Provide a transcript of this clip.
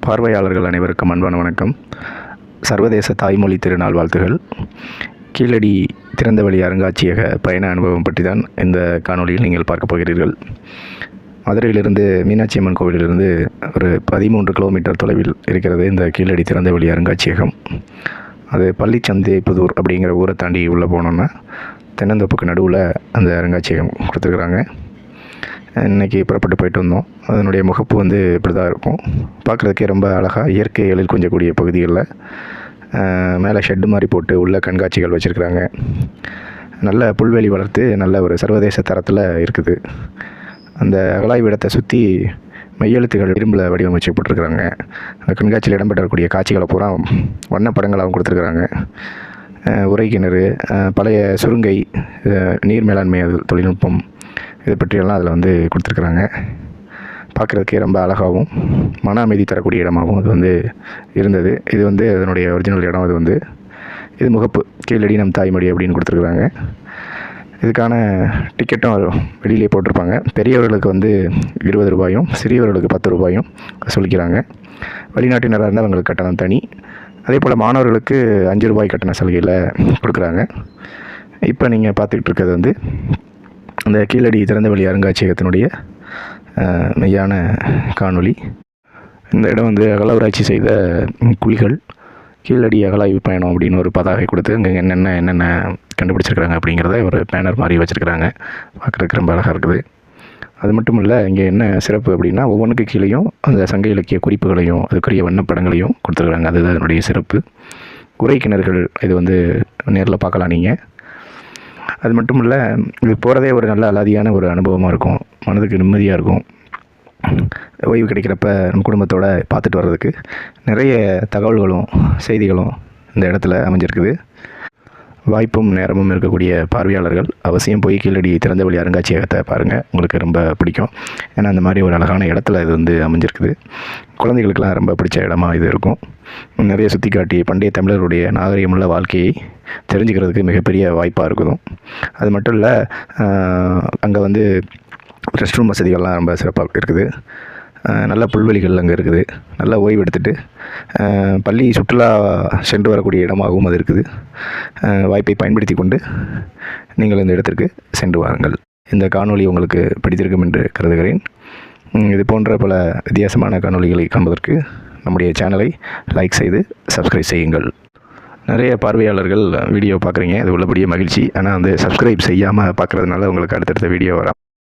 பார்வையாளர்கள் அனைவருக்கும் அன்பான வணக்கம். சர்வதேச தாய்மொழி திருநாள் வாழ்த்துகள். கீழடி திறந்தவெளி அருங்காட்சியக பயண அனுபவம் பற்றி தான் இந்த காணொளியில் நீங்கள் பார்க்க போகிறீர்கள். மதுரையிலிருந்து மீனாட்சி அம்மன் கோவிலிலிருந்து ஒரு 13 கிலோமீட்டர் தொலைவில் இருக்கிறது இந்த கீழடி திறந்தவெளி அருங்காட்சியகம். அது பள்ளிச்சந்தைப்புதூர் அப்படிங்கிற ஊரை தாண்டி உள்ளே போனோன்னா தென்னந்தோப்புக்கு நடுவில் அந்த அருங்காட்சியகம் கொடுத்துருக்குறாங்க. இன்றைக்கி புறப்பட்டு போயிட்டு வந்தோம். அதனுடைய முகப்பு இப்படி தான் இருக்கும். பார்க்குறதுக்கே ரொம்ப அழகாக இயற்கை எழில் கொஞ்சக்கூடிய பகுதிகளில் மேலே ஷெட்டு மாதிரி போட்டு உள்ள கண்காட்சிகள் வச்சுருக்குறாங்க. நல்ல புல்வெளி வளர்த்து நல்ல ஒரு சர்வதேச தரத்தில் இருக்குது. அந்த அகழாய்விடத்தை சுற்றி மெய்யெழுத்துகள் இரும்பில் வடிவமைக்கப்பட்டிருக்கிறாங்க. அந்த கண்காட்சியில் இடம்பெறக்கூடிய காட்சிகளை பூரா வண்ணப்படங்களாகவும் கொடுத்துருக்குறாங்க. உரை கிணறு, பழைய சுருங்கை, நீர் மேலாண்மை தொழில்நுட்பம், இதை பற்றியெல்லாம் அதில் கொடுத்துருக்குறாங்க. பார்க்குறதுக்கே ரொம்ப அழகாகவும் மன அமைதி தரக்கூடிய இடமாகவும் அது இருந்தது. இது அதனுடைய ஒரிஜினல் இடம். இது முகப்பு கீழடி நம் தாய்மொழி அப்படின்னு கொடுத்துருக்குறாங்க. இதுக்கான டிக்கெட்டும் வெளியிலே போட்டிருப்பாங்க. பெரியவர்களுக்கு 20 ரூபாயும் சிறியவர்களுக்கு 10 ரூபாயும் சொல்லிக்கிறாங்க. வெளிநாட்டினராக இருந்தால் அவங்களுக்கு கட்டணம் தனி. அதே போல் மாணவர்களுக்கு 5 ரூபாய் கட்டண சலுகையில் கொடுக்குறாங்க. இப்போ நீங்கள் பார்த்துக்கிட்டு இருக்கிறது அந்த கீழடி திறந்தவெளி அருங்காட்சியகத்தினுடைய மெய்யான காணொளி. இந்த இடம் அகழ்வாராய்ச்சி செய்த குழிகள், கீழடி அகழாய்வு பயணம் அப்படின்னு ஒரு பதாகை கொடுத்து அங்கே என்னென்ன கண்டுபிடிச்சிருக்கிறாங்க அப்படிங்கிறத ஒரு பேனர் மாதிரி வச்சுருக்கிறாங்க. பார்க்குறதுக்கு ரொம்ப அழகாக இருக்குது. அது மட்டும் இல்லை, இங்கே என்ன சிறப்பு அப்படின்னா ஒவ்வொன்றுக்கு கீழேயும் அந்த சங்க இலக்கிய குறிப்புகளையும் அதுக்குரிய வண்ணப்படங்களையும் கொடுத்துருக்குறாங்க. அதுதான் அதனுடைய சிறப்பு. உரை கிணறுகள் இது நேரில் பார்க்கலாம் நீங்கள். அது மட்டும் இல்லை, இது போகிறதே ஒரு நல்ல அலாதியான ஒரு அனுபவமாக இருக்கும். மனதுக்கு நிம்மதியாக இருக்கும். ஓய்வு கிடைக்கிறப்ப நம்ம குடும்பத்தோடு பார்த்துட்டு வர்றதுக்கு நிறைய தகவல்களும் செய்திகளும் இந்த இடத்துல அமைஞ்சிருக்குது. வாய்ப்பும் நேரமும் இருக்கக்கூடிய பார்வையாளர்கள் அவசியம் போய் கீழடி திறந்தவெளி அருங்காட்சியகத்தை பாருங்கள். உங்களுக்கு ரொம்ப பிடிக்கும். ஏன்னா அந்த மாதிரி ஒரு அழகான இடத்துல இது அமைஞ்சிருக்குது. குழந்தைகளுக்கெல்லாம் ரொம்ப பிடிச்ச இடமா இது இருக்கும். நிறைய சுற்றி காட்டி பண்டைய தமிழர்களுடைய நாகரிகமுள்ள வாழ்க்கையை தெரிஞ்சுக்கிறதுக்கு மிகப்பெரிய வாய்ப்பாக இருக்கும். அது மட்டும் இல்லை, அங்கே ரெஸ்ட் ரூம் வசதிகள்லாம் ரொம்ப சிறப்பாக இருக்குது. நல்ல புல்வெளிகள் அங்கே இருக்குது. நல்லா ஓய்வு எடுத்துகிட்டு பள்ளி சுற்றுலா சென்று வரக்கூடிய இடமாகவும் அது இருக்குது. வாய்ப்பை பயன்படுத்தி கொண்டு நீங்கள் இந்த இடத்திற்கு சென்று வாருங்கள். இந்த காணொளி உங்களுக்கு பிடித்திருக்கும் என்று கருதுகிறேன். இது போன்ற பல வித்தியாசமான காணொளிகளை காண்பதற்கு நம்முடைய சேனலை லைக் செய்து சப்ஸ்கிரைப் செய்யுங்கள். நிறைய பார்வையாளர்கள் வீடியோ பார்க்குறீங்க, அது உள்ளபடியே மகிழ்ச்சி. ஆனால் சப்ஸ்கிரைப் செய்யாமல் பார்க்குறதுனால உங்களுக்கு அடுத்தடுத்த வீடியோ வரும்.